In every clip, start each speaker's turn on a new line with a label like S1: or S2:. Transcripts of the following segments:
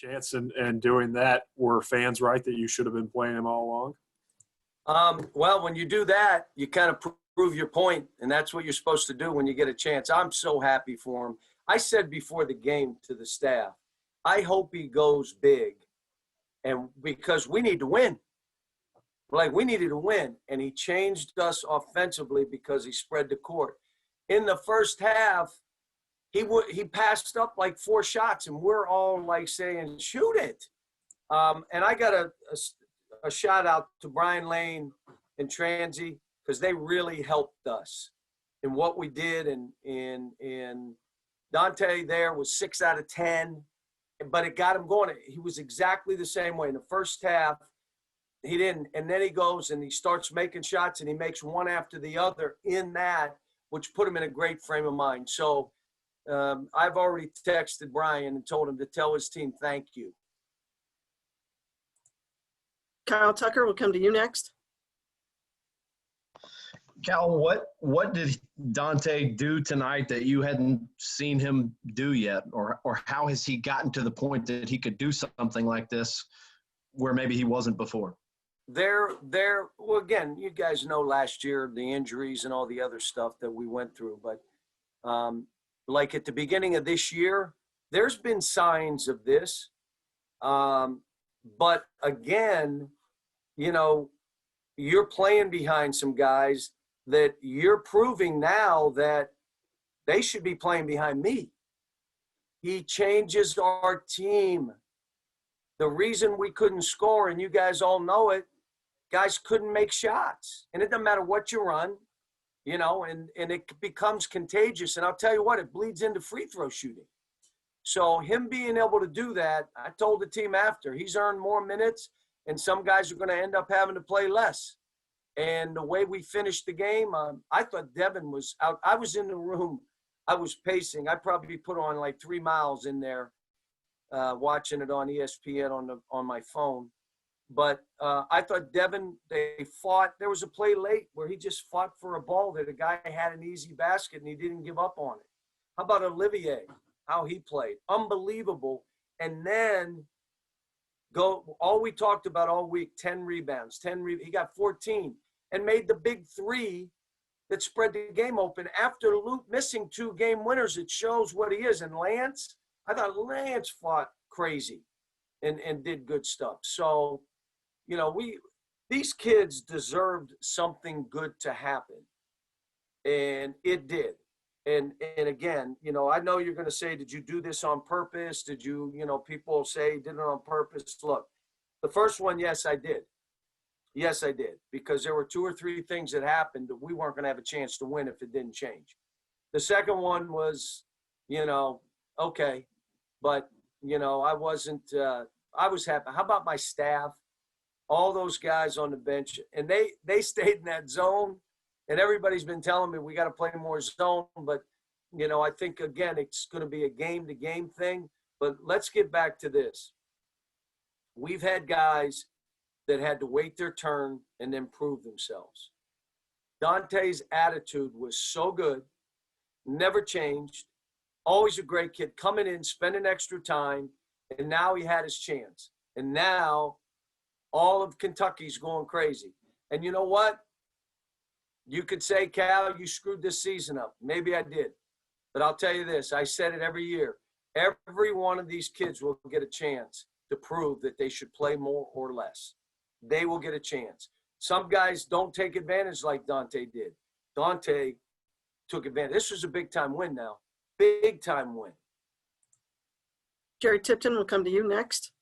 S1: chance and doing that, were fans right that you should have been playing him all along?
S2: Well, when you do that, you kind of prove your point, and that's what you're supposed to do when you get a chance. I'm so happy for him. I said before the game to the staff, I hope he goes big, and because we need to win. Like, we needed to win, and he changed us offensively because he spread the court. In the first half, he passed up like 4 shots, and we're all like saying, shoot it. And I got a shout out to Brian Lane and Transy, because they really helped us in what we did. And Dante there was 6 out of 10, but it got him going. He was exactly the same way in the first half. He didn't, and then he goes and he starts making shots, and he makes one after the other in that, which put him in a great frame of mind. So I've already texted Brian and told him to tell his team thank you.
S3: Kyle Tucker will come to you next.
S4: Cal, what did Dante do tonight that you hadn't seen him do yet? Or how has he gotten to the point that he could do something like this where maybe he wasn't before?
S2: Well, again, you guys know last year, the injuries and all the other stuff that we went through. But like at the beginning of this year, there's been signs of this. But again, you know, you're playing behind some guys that you're proving now that they should be playing behind me. He changes our team. The reason we couldn't score, and you guys all know it, guys couldn't make shots. And it doesn't matter what you run, you know, and it becomes contagious. And I'll tell you what, it bleeds into free throw shooting. So him being able to do that, I told the team after, he's earned more minutes, and some guys are going to end up having to play less. And the way we finished the game, I thought Devin was out. I was in the room. I was pacing. I probably put on like 3 miles in there, watching it on ESPN on my phone. But I thought Devin, they fought. There was a play late where he just fought for a ball that a guy had an easy basket, and he didn't give up on it. How about Olivier, how he played? Unbelievable. And then all we talked about all week, 10 rebounds. He got 14 and made the big 3 that spread the game open. After Luke missing 2 game winners, it shows what he is. And Lance, I thought Lance fought crazy and did good stuff. So, you know, these kids deserved something good to happen, and it did. And again, you know, I know you're going to say, did you do this on purpose? Did you, you know, people say did it on purpose. Look, the first one, yes, I did. Yes, I did, because there were 2 or 3 things that happened that we weren't going to have a chance to win if it didn't change. The second one was, you know, okay, but, you know, I was happy. How about my staff? All those guys on the bench, and they stayed in that zone, and everybody's been telling me we got to play more zone, but, you know, I think, again, it's going to be a game-to-game thing. But let's get back to this. We've had guys that had to wait their turn and then prove themselves. Dante's attitude was so good, never changed, always a great kid, coming in, spending extra time, and now he had his chance. And now all of Kentucky's going crazy. And you know what? You could say, Cal, you screwed this season up. Maybe I did. But I'll tell you this, I said it every year. Every one of these kids will get a chance to prove that they should play more or less. They will get a chance. Some guys don't take advantage like Dante did. Dante took advantage. This was a big-time win now. Big-time win.
S3: Jerry Tipton will come to you next.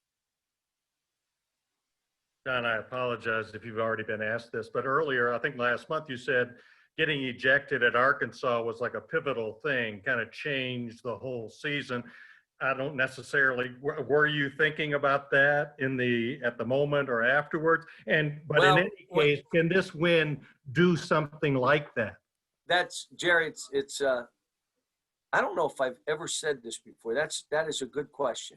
S5: John, I apologize if you've already been asked this, but earlier, I think last month, you said getting ejected at Arkansas was like a pivotal thing, kind of changed the whole season. I don't necessarily, were you thinking about that at the moment or afterwards? But in any case, can this win do something like that?
S2: That's, Jerry, it's I don't know if I've ever said this before. That is a good question.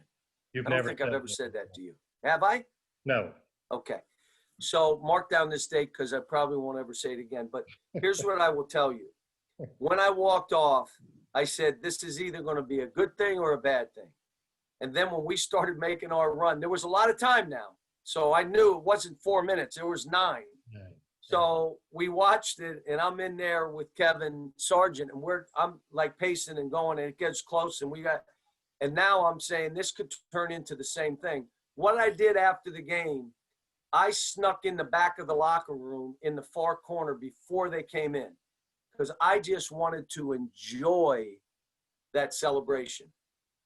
S2: I don't think I've ever said that to you. Have I?
S5: No.
S2: Okay. So mark down this date, because I probably won't ever say it again. But here's what I will tell you. When I walked off, I said, this is either going to be a good thing or a bad thing. And then when we started making our run, there was a lot of time now. So I knew it wasn't 4 minutes, it was 9. So we watched it, and I'm in there with Kevin Sargent, and I'm like pacing and going, and it gets close, and now I'm saying this could turn into the same thing. What I did after the game, I snuck in the back of the locker room in the far corner before they came in, because I just wanted to enjoy that celebration.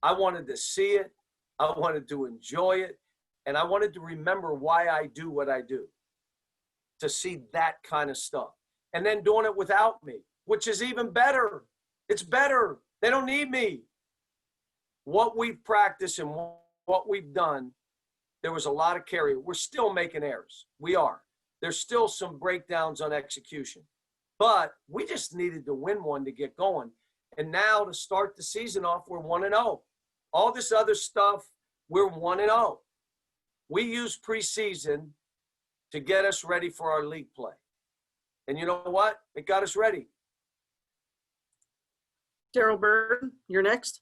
S2: I wanted to see it. I wanted to enjoy it. And I wanted to remember why I do what I do, to see that kind of stuff. And then doing it without me, which is even better. It's better. They don't need me. What we've practiced and what we've done, there was a lot of carry. We're still making errors. We are. There's still some breakdowns on execution. But we just needed to win one to get going. And now to start the season off, we're 1-0. All this other stuff, we're 1-0. We use preseason to get us ready for our league play. And you know what? It got us ready.
S3: Daryl Bird, you're next.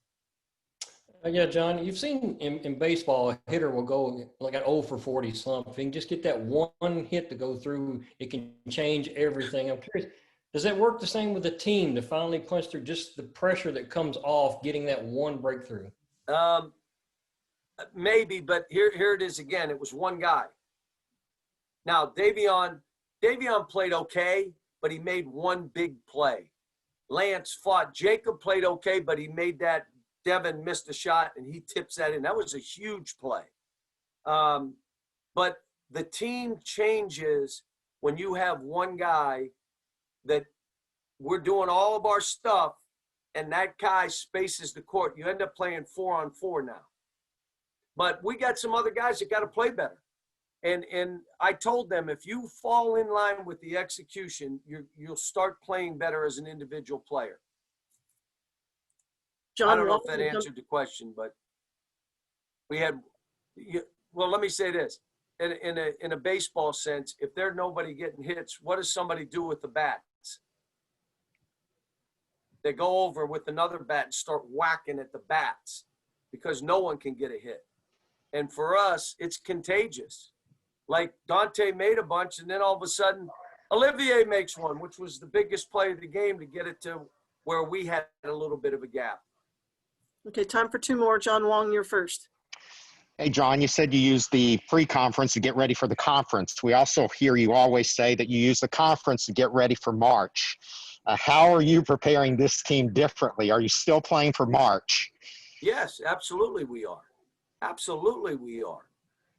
S6: Yeah, John, you've seen in baseball, a hitter will go like an 0 for 40 slump. If you can just get that one hit to go through, it can change everything. I'm curious, does that work the same with a team to finally punch through just the pressure that comes off getting that one breakthrough?
S2: Maybe, but here it is again. It was one guy. Now, Davion played okay, but he made one big play. Lance fought. Jacob played okay, but he made that. Devin missed a shot, and he tips that in. That was a huge play. But the team changes when you have one guy that we're doing all of our stuff, and that guy spaces the court. You end up playing 4-on-4 now. But we got some other guys that got to play better. And I told them, if you fall in line with the execution, you'll start playing better as an individual player.
S3: John
S2: I don't know if
S3: Wall,
S2: that answered the question, but we had, well, let me say this. In a baseball sense, if there's nobody getting hits, what does somebody do with the bats? They go over with another bat and start whacking at the bats because no one can get a hit. And for us, it's contagious. Like Dante made a bunch, and then all of a sudden, Olivier makes one, which was the biggest play of the game to get it to where we had a little bit of a gap.
S3: Okay, time for 2 more. John Wong, you're first.
S7: Hey, John, you said you used the pre-conference to get ready for the conference. We also hear you always say that you use the conference to get ready for March. How are you preparing this team differently? Are you still playing for March?
S2: Yes, absolutely we are. Absolutely we are.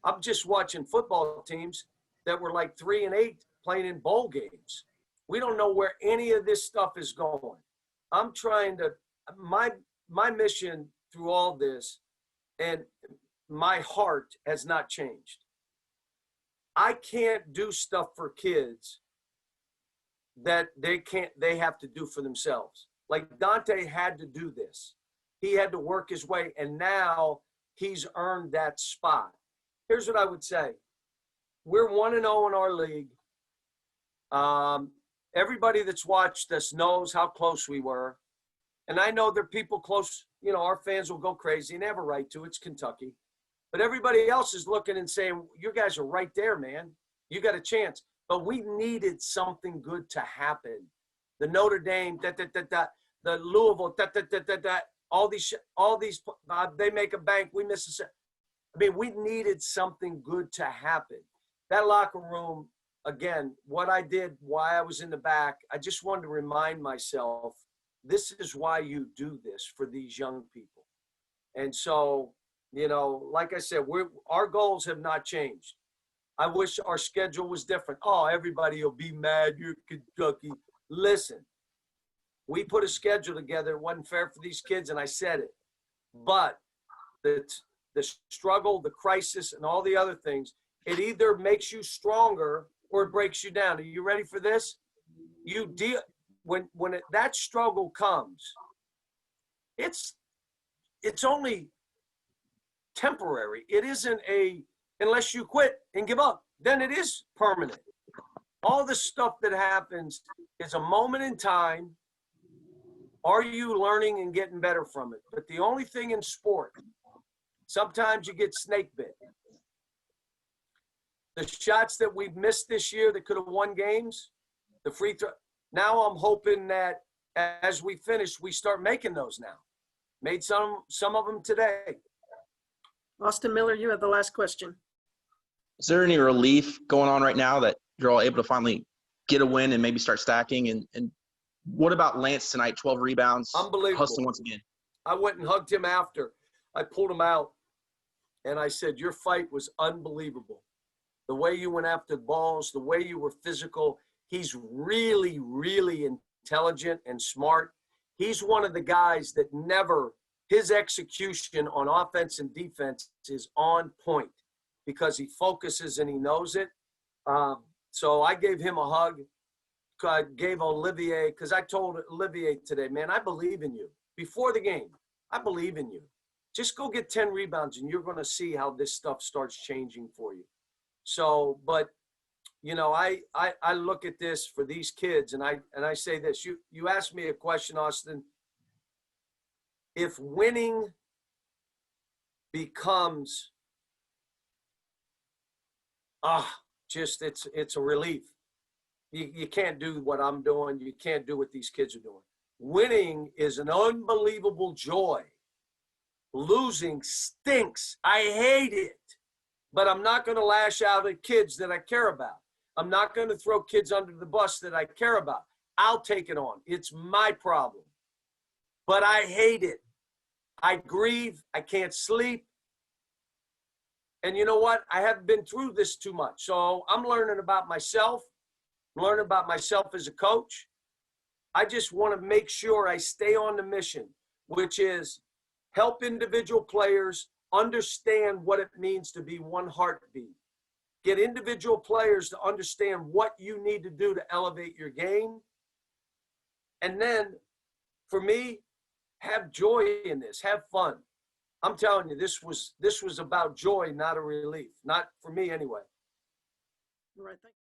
S2: I'm just watching football teams that were like 3-8 playing in bowl games. We don't know where any of this stuff is going. I'm trying to, my mission through all this, and my heart has not changed. I can't do stuff for kids that they have to do for themselves. Like Dante had to do this. He had to work his way, and now he's earned that spot. Here's what I would say. We're 1-0 in our league. Everybody that's watched us knows how close we were. And I know there are people close, our fans will go crazy and they have a right to. It's Kentucky. But everybody else is looking and saying, you guys are right there, man. You got a chance. But we needed something good to happen. The Notre Dame, the Louisville, all these, they make a bank, we miss a set. I mean, we needed something good to happen. That locker room, again, what I did, why I was in the back, I just wanted to remind myself, this is why you do this for these young people. And so, like I said, our goals have not changed. I wish our schedule was different. Oh, everybody will be mad. You're Kentucky. Listen, we put a schedule together. It wasn't fair for these kids, and I said it. But the struggle, the crisis, and all the other things, it either makes you stronger or it breaks you down. Are you ready for this? You deal when that struggle comes. It's only temporary. It isn't unless you quit and give up, then it is permanent. All the stuff that happens is a moment in time. Are you learning and getting better from it? But the only thing in sport Sometimes you get snake bit. The shots that we've missed this year that could have won games, the free throw. Now I'm hoping that as we finish, we start making those now. Made some of them today.
S3: Austin Miller, you have the last question.
S8: Is there any relief going on right now that you're all able to finally get a win and maybe start stacking? And what about Lance tonight? 12 rebounds,
S2: Unbelievable.
S8: hustling once again.
S2: I went and hugged him after. I pulled him out, and I said, your fight was unbelievable. The way you went after balls, the way you were physical. He's really, really intelligent and smart. He's one of the guys that never, his execution on offense and defense is on point because he focuses and he knows it. So I gave him a hug. I gave Olivier, because I told Olivier today, man, I believe in you. Before the game, I believe in you. Just go get 10 rebounds and you're going to see how this stuff starts changing for you. So, but, you know, I look at this for these kids and I say this. You asked me a question, Austin. If winning becomes, it's a relief. You can't do what I'm doing. You can't do what these kids are doing. Winning is an unbelievable joy. Losing stinks. I hate it. But I'm not going to lash out at kids that I care about. I'm not going to throw kids under the bus that I care about. I'll take it on. It's my problem. But I hate it. I grieve. I can't sleep. And you know what? I haven't been through this too much. So I'm learning about myself. Learn about myself as a coach. I just want to make sure I stay on the mission, which is help individual players understand what it means to be one heartbeat. Get individual players to understand what you need to do to elevate your game. And then, for me, have joy in this. Have fun. I'm telling you, this was about joy, not a relief. Not for me anyway.
S3: All right. Thank you.